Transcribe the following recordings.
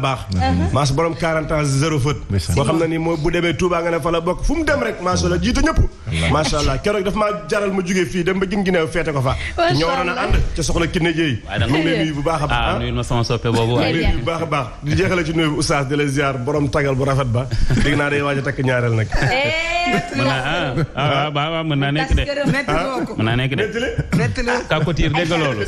baax maas borom 40 ans zéro faute boo xam ne ni moo bu demee Touba nga ne fa la bokk fu mu dem rek macha allah jiitu ñëpp macha allah keroog daf maa jaral ma jógee fii dem ba gin gineew feete ko fa ñoo waroon a ànd ca soxla Kiné Dieye mu ngi lay nuyu bu baax a baax nuyul ma sama soppe boobu nuyu bu baax a baax di jeexale ci nuyu bu oustaz di la ziar borom tagal bu rafet ba dégg naa day waaj a takk ñaareel nag mën naa nekk de mën naa nekk de kakotiir dégg nga loolu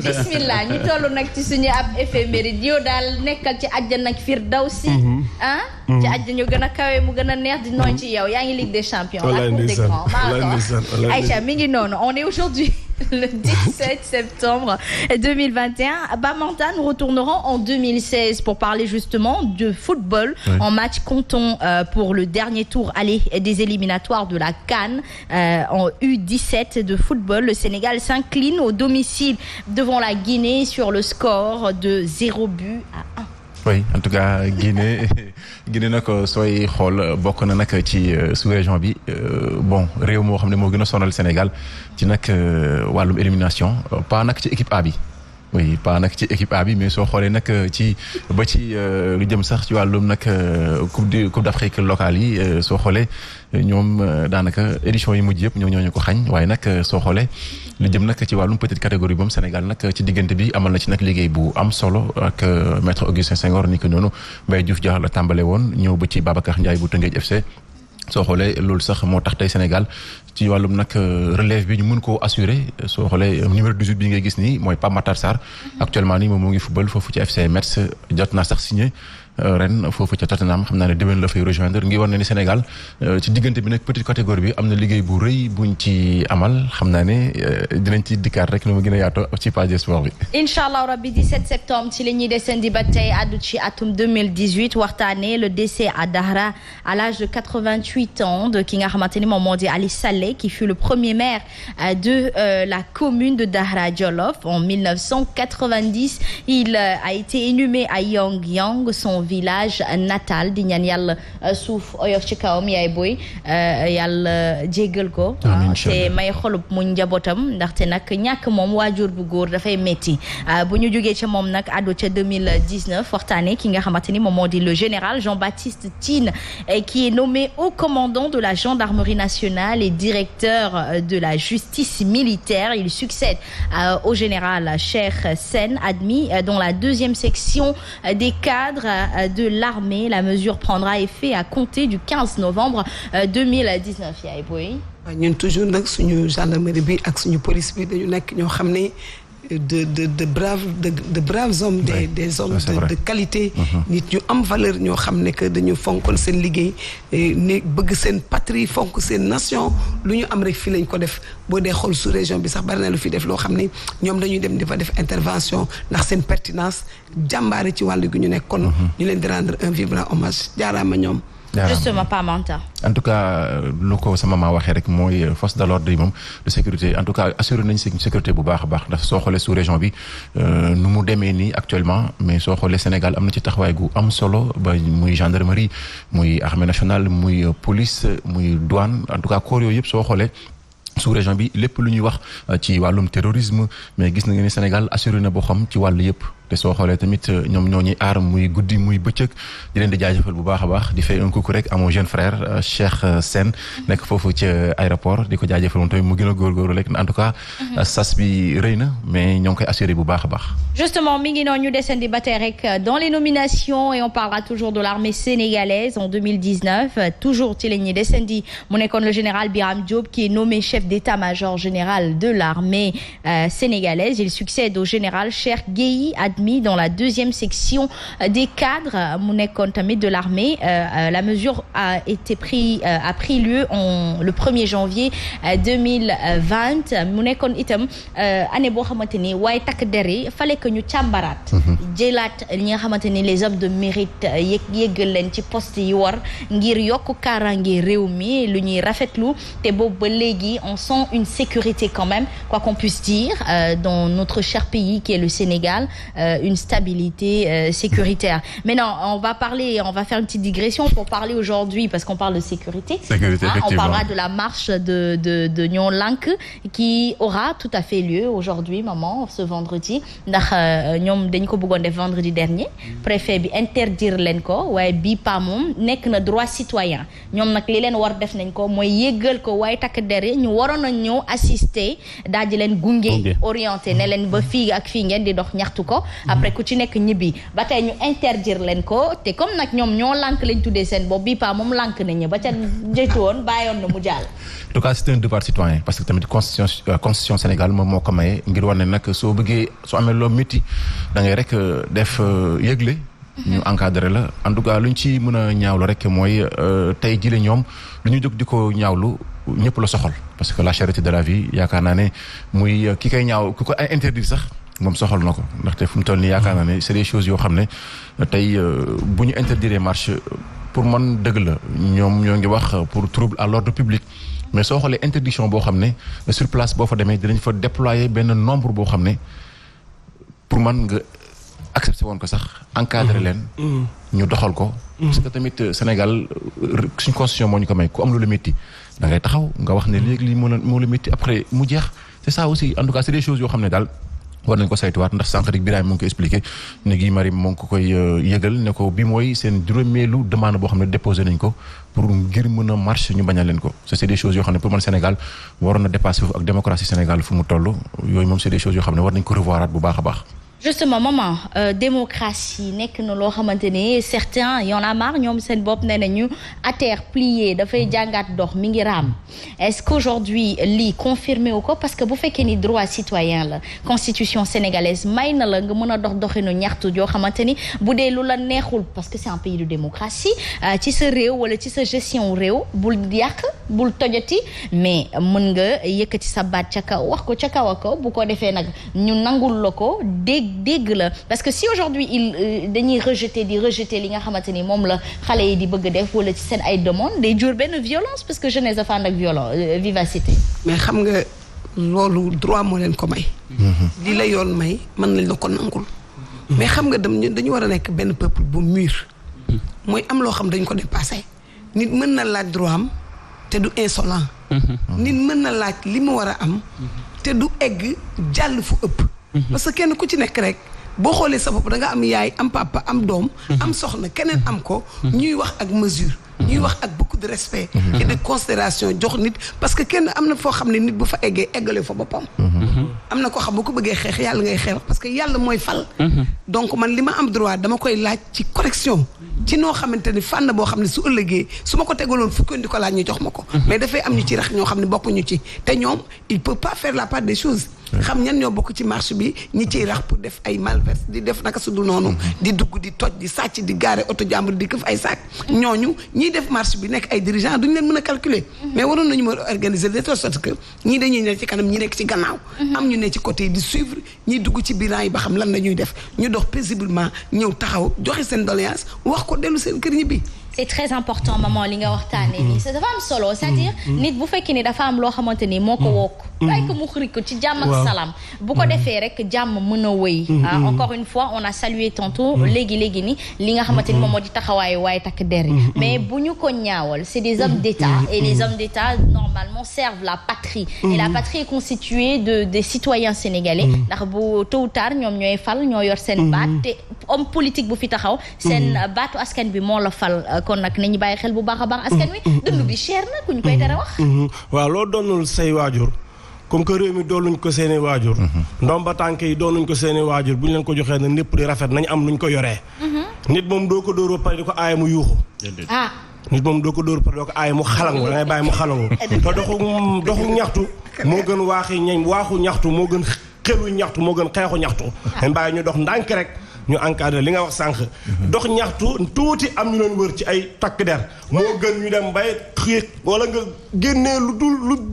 bismillah ñu toll nag ci suñu ab éphéméride yow daal nekkal ci àjjana ak firdawsi ci àjjana ñu gën a kawe mu gën a neex di nooy ci yow yaa ngi Ligue des Champions Aïcha mi ngi noonu on est aujourd'hui le 17 septembre 2021. Bamanta, nous retournerons en 2016 pour parler justement de football en match comptant pour le dernier tour aller des éliminatoires de la CAN en U17 de football. Le Sénégal s'incline au domicile devant la Guinée sur le score de 0 but à 1. oui en tout cas Guinée nag sooy xool bokk na nag ci sous-région bi bon réew moo xam ne moo gën a sonal Sénégal ci nag wàllum élimination pas nag ci équipe A bi oui pas nag ci équipe A bi mais soo xoolee nag ci ba ci lu jëm sax ci wàllum nag coupe d'Afrique locale yi soo xoolee ñoom daanaka édition yi mujj yëpp ñoo ñu ko xañ waaye nag soo xoolee lu jëm nag ci wàllum petite catégorie boobu Sénégal nag ci diggante bi amal na ci nag liggéey bu am solo ak maître Augustin Senghor ni ko noonu Mbaye Diouf Diakhar la tàmbale woon ñëw ba ci Babacar Ndiaye bu Teungueth FC soo xoolee loolu sax moo tax tey Sénégal ci wàllum nag relève bi ñu mën koo assurer soo xoolee numéro 18 bi ngay gis nii mooy Pape Matar Sarr actuellement nii moom moo ngi football foofu ci FC Metz jot naa sax signé ren foofu ca Tottenham xam naa ne déwén la fay rejoindre ngi war ne ni Sénégal ci diggante bi nag petite catégorie bi am na liggéey bu rëy buñ ci amal xam naa ne dinañ ci dikkaat rek nu ma gën a yaatoo ci page sport bi. Inch'Allah rabbi 17 septembre ci la ñuy descendi ba tey àddu ci atum 2018 waxtaanee le décès à Dahra à l'âge de 88 ans de ki nga xamante ni moom moo di Ali Saleh qui fut le premier maire de la commune de Dahra Djolof en 1990. Il a été inhumé à Yongyang, son village natal di ñaan yàlla suuf oyof ci kawam yaay boy yàlla jéggal ko te may xolub mu njabootam ndaxte nag ñàkk moom waajur bu góor dafay metti bu ñu jógee ca moom nag àddu ca 2019 waxtaane ki nga xamante ni moom moo di le général Jean-Baptiste Tine qui est nommé haut commandant de la gendarmerie nationale et directeur de la justice militaire. Il succède au général Cheikh Sène admis dans la deuxième section des cadres de l'armée. La mesure prendra effet à compter du 15 novembre 2019 yaay boy. ñun toujours nag suñu gendarmerie bi ak suñu police bi dañu nekk ñoo xam ne de braves hommes des hommes de qualité nit ñu am valeur ñoo xam ne que dañu fonkoon seen liggéey ne bëgg seen patrie fonk seen nation lu ñu am rek fii lañ ko def boo dee xool sous région bi sax bari na lu fi def loo xam ne ñoom dañuy dem di fa def intervention ndax seen pertinence jàmbaare ci wàllu gi ñu nekk kon ñu leen di rendre un vibrant hommage jaaraama ñoom. Justement pas Manta. En tout cas lu ko sama maman waxee rek mooy force de l'ordre yi moom de sécurité en tout cas assuré nañ sécurité bu baax a baax ndax soo xoolee sous région bi nu mu demee nii actuellement mais soo xoolee Sénégal am na ci taxawaay gu am solo ba muy gendarmerie muy armée nationale muy police muy douane en tout cas corps yooyu yëpp soo xoolee sous région bi lépp lu ñuy wax ci wàllum terrorisme mais gis nañu ne Sénégal assuré na boo xam ci wàll yëpp te soo xoolee tamit ñoom ñoo ñuy aar muy guddi muy bëccëg di leen di jaajëfal bu baax a baax di fay un coucou rek à mon jeune frère Cheikh Sène nekk foofu ci aéroport di ko jaajëfal moom tamit mu gën a góorgóorlu rek en tout cas sas bi rëy na mais ñoo ngi koy assuré bu baax a baax. Justement mi ngi noonu ñu descendi ba tey rek dans les nominations et on parlera toujours de l'armée sénégalaise en 2019 toujours ci la ñuy descendi mu nekkoon le général Biram Diop qui est nommé chef d'état-major général de l'armée sénégalaise. Il succède au général Cheikh Gueye admis dans la deuxième section des cadres mu nekkoon tamit de l'armée. La mesure a pris lieu le 1er janvier 2020 mu nekkoon itam année boo xamante ni waaye takk der yi fallait que ñu càmbaraat jëlaat ñi nga xamante ni les hommes de mérite yëggal leen ci poste yi war ngir yokk kaaraange réew mi lu ñuy rafetlu te boobu ba léegi on sent une sécurité quand même quoi qu'on puisse dire dans notre cher pays qui est le Sénégal une stabilité sécuritaire. Maintenant, on va faire une petite digression pour parler aujourd'hui, parce qu'on parle de sécurité. On parlera de la marche de Ñoo Lank qui aura tout à fait lieu aujourd'hui, maman, ce vendredi. ndax ñoom dañ ko bëggoon def vendredi dernier. préfet bi interdire leen ko waaye bii pa moom nekk na droit citoyen ñoom nag li leen war def nañ ko mooy yéggal ko waaye takk der yi ñu waroon a ñëw assister daal di leen gunge orienté ne leen ba fii ak fii ngeen di dox ñaxtu ko après ku ci nekk ñibbi ba tey ñu interdire leen ko te comme nag ñoom ñoo lànk lañ tuddee seen bopp bii pa moom lànk nañu ba ca jëtu woon bàyyoon na mu jàll. En tout cas c'est un devoir citoyen parce que tamit constitution Sénégal moom moo ko maye ngir wane nag soo bëggee soo amee loo métti da ngay rek def yëgle. ñu encadré la en tout cas lu ñu ci mën a ñaawlu rek mooy tey jii ñoom lu ñu jóg di ko ñaawlu ñëpp la soxal parce que la charité de la vie yaakaar naa ne muy ki koy ñaaw ki ko interdire sax moom soxal na ko ndaxte fu mu toll nii yaakaar naa ne c'est des choses yoo xam ne tey bu ñu interdire marche pour man dëgg la ñoom ñoo ngi wax pour trouble à l'ordre public mais soo xoolee interdiction boo xam ne sur place boo fa demee dinañ fa déployer benn nombre boo xam ne pour man nga accepté woon ko sax encadré leen ñu doxal ko parce que tamit Sénégal suñ constitution moo ñu ko may ku am lu la métti da ngay taxaw nga wax ne léegi lii moo la métti après mu jeex c'est ça aussi en tout cas c'est des choses yoo xam ne daal war nañ ko saytuwaat ndax sànq rek Birame mu ngi ko expliqué ne Guy Marius moo ngi ko koy yëgal ne ko bi mooy seen juróomeelu demande boo xam ne déposé nañ ko pour ngir mën a marche ñu bañal leen ko c'est des choses yoo xam ne pour man Sénégal waroon na dépasser foofu ak démocratie Sénégal fu mu toll yooyu moom c'est des choses yoo xam ne war nañ ko revoiraat bu baax a baax. Justement maman démocratie nekk na loo xamante ni certains y en a marre ñoom seen bopp nee nañu à terre plié dafay jàngaat dox mi ngi raam est-ce qu'aujourd'hui lii confirmé wu ko parce que bu fekkee ni droit citoyen la constitution sénégalaise may na la nga mën a doxinu ñaxtu yoo xamante ni bu dee lu la neexul parce que c'est un pays de démocratie ci sa réew wala ci sa gestion réew bul yàq bul tojati mais mën nga yëkkati sa baat ca kaw wax ko ca kaw a kaw bu ko defee nag ñu nangul la ko dégg la parce que si aujourd'hui dañuy rejeter li nga xamante ni moom la xale yi di bëgg def wala ci seen ay demande day jur benn violence parce que jeunesse dafa ànd ak vivacité. mais xam nga loolu droit moo leen ko may. li la yoon may mën nañ la ko nangul. mais xam nga dañu war a nekk benn peuple bu mûr. mooy am loo xam dañ ko dépassé. nit mën na laaj droit am te du insolent. nit mën na laaj li mu war a am. te du egg jàll fu ëpp. parce que kenn ku ci nekk rek boo xoolee sa bopp da nga am yaay am papa am doom. am soxna keneen am ko. ñuy wax ak mesure. ñuy wax ak beaucoup de respect. et de considération jox nit parce que kenn am na foo xam ne nit bu fa eggale fa boppam. am na koo xam bu ko bëggee xeex yàlla ngay xeex parce que yàlla mooy fal. donc man li ma am droit dama koy laaj ci correction. ci noo xamante ni fànn boo xam ne su ëllëgee su ma ko tegaloon fukki di ko laaj ñu jox ma ko. mais dafay am ñu ci rax ñoo xam ne bokkuñu ci te ñoom il peut pas faire la part des choses. xam ñan ñoo bokk ci marche bi ñi ciy rax pour def ay malvers di def naka su dul noonu. di dugg di toj di sàcc di gaare oto jàmbur di këf ay saak. ñooñu ñiy def marche bi nekk ay dirigeants duñu leen mën a calculer. mais waroon nañu mën a organiser de telle sorte que ñii dañuy ne ci kanam ñi nekk ci gannaaw. am ñu ne ci côté yi di suivre ñiy dugg ci bilan yi ba xam lan la ñuy def ñu dox paisiblement ñëw taxaw joxe seen doléance wax ko dellu seen kër ñibbi. c'est très important maman li nga waxtaanee nii c'est dafa am solo c'est-à-dire nit bu fekkee ni dafa am loo xamante ni moo ko wokk bàyyi ko mu xëri ko ci jàmm ak salaam bu ko defee rek jàmm mën a wëy encore une fois on a salué tantôt léegi ni li nga xamante ni moom moo di taxawaayu waaye takk der yi mais bu ñu ko ñaawal c'est des hommes d'État et les hommes d'État normalement servent la patrie et la patrie est constituée des citoyens sénégalais ndax bu tôt ou tard ñoom ñooy fal ñoo yor seen baat te homme politique bu fi taxaw seen baatu askan bi moo la fal kon nag nañu bàyyi xel bu baax a baax askan wi dund bi cher na ku ñu koy tere wax waaw loo doonul say waajur comme que réew mi doonuñ ko seeni waajur ndomba tànk yi doonuñ ko seeni waajur bu ñu leen ko joxee na lépp di rafet nañ am nuñ ko yoree nit moom doo ko dóor ba pare di ko aaye mu yuuxu nit moom doo ko dóor ba pare doo ko aaye mu xalangu da ngay bàyyi mu xalangu te doxu ñaxtu moo gën waaxu ñaxtu moo gën xelu ñaxtu moo gën xeexu ñaxtu dañ bàyyi ñu dox ndànk rek ñu encadré li nga wax sànq dox ñaxtu tuuti am ñu leen wër ci ay takk der moo gën ñu dem bay xiix wala nga génnee lu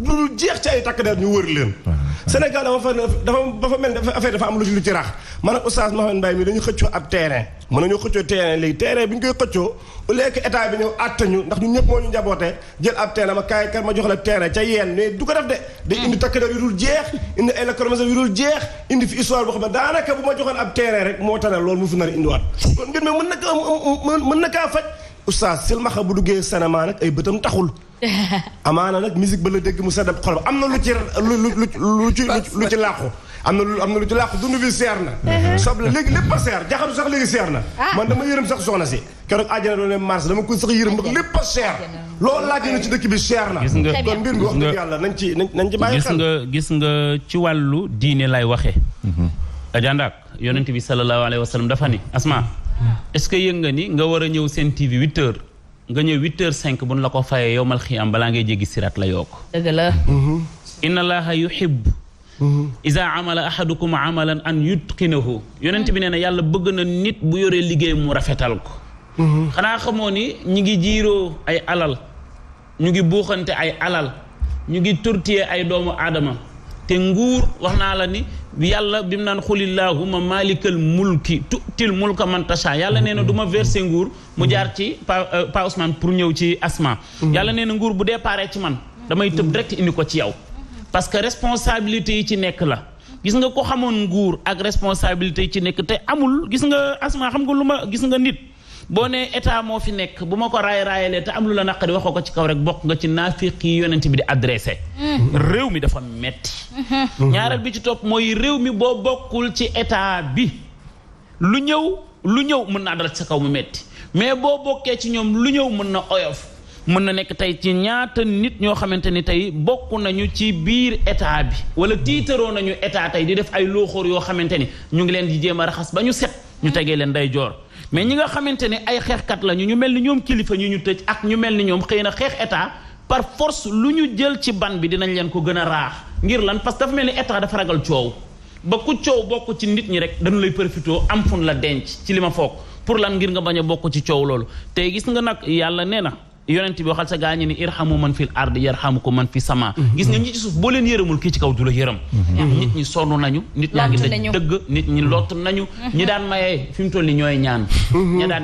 dul jeex ci ay takk der ñu wër leen Sénégal dafa mel ne affaire dafa am lu ci rax man ak Oustaz Mouhamed Mbaye mi dañu xëccoo ab terrain mën nañoo xëccoo terrain léegi terrain bi ñu koy xëccoo au lieu que état bi ñëw àttañu ndax ñun ñëpp moo ñu njabootee jël ab terrain ma kaay kat ma jox la terrain ca yeen mais du ko def de day indi takk yu dul jeex indi ay lacrymogène yu dul jeex indi fi histoire boo xam ne daanaka bu ma joxoon ab terrain rek moo tane loolu mu fi nar a indiwaat kon mbir mi mën na kaa faj Oustaz silmaxa bu duggee cinéma nag ay bëtam taxul amaana nag musique ba la dégg mu seddab xol ba am na lu ci làqu am na lu ci làqu dund bi seer na soble léegi lépp a seer jaxatu sax léegi seer na man dama yërëm sax soxna si keroog àjjana doon ne mars dama ko sax yërëm ndax lépp a seer loolu laaj na ci dëkk bi seer na kon mbir mi wax dëgg yàlla nañ ci bàyyi xel gis nga ci wàllu diine lay waxee ajandaak yonent bi sallallahu alayhi wa sallam dafa ni Asma est-ce que yëg nga ni nga war a ñëw seen TV 8h nga ñëw 8h05 buñ la ko fayee yowmal xiyaam balaa ngay jéggi sirat la yokk dëgg la inna allaha yuhibbu iza amala ahadukum amalan an yutqinahu yonent bi nee na yàlla bëgg na nit bu yoree liggéey mu rafetal ko xanaa xamoo ni ñi ngi jiiroo ay alal ñu ngi buuxante ay alal ñu ngi tortiller ay doomu aadama te nguur wax naa la ni yàlla bi mu naan xulillahuma malikal mulki tu'til mulka man tasha yàlla nee na du ma verser nguur mu jaar ci Pa Ousmane pour ñëw ci Asma yàlla nee na nguur bu déparé ci man damay tëb direct indi ko ci yow parce que responsabilité yi ci nekk la gis nga ko xamoon nguur ak responsabilité yi ci nekk te amul gis nga Asma xam nga lu ma gis nga nit boo nee état moo fi nekk bu ma ko raayalee te am lu la naqari waxoo ko ci kaw rek bokk nga ci naafiq yi yonent bi di adressé réew mi dafa metti ñaareel bi ci topp mooy réew mi boo bokkul ci état bi lu ñëw mën naa dal sa kaw mu metti mais boo bokkee ci ñoom lu ñëw mën na oyof mën na nekk tey ci ñaata nit ñoo xamante ni tey bokk nañu ci biir état bi wala tiitaroo nañu état tey di def ay looxoor yoo xamante ni ñu ngi leen di jéem a raxas ba ñu set ñu tegee leen day joor mais ñi nga xamante ne ay xeexkat lañu ñu mel ni ñoom kilifa ñu tëj ak ñu mel ni ñoom xëy na xeex état par force lu ñu jël ci ban bi dinañ leen ko gën a raax ngir lan parce que dafa mel ni état dafa ragal coow ba ku coow bokk ci nit ñi rek dañu lay profitoo am fun la denc ci li ma foog pour lan ngir nga bañ a bokk ci coow loolu tey gis nga nag yàlla nee na yonent bi waxal sa gaañi ni irhamu man fil ard yarhamukum man fi sama gis nga ñi ci suuf boo leen yërëmul kii ci kaw du la yërëm nit ñi sonn nañu nit ñaa ngi daj dëgg nit ñi lott nañu ñi daan mayee fi mu toll ni ñooy ñaan ña daan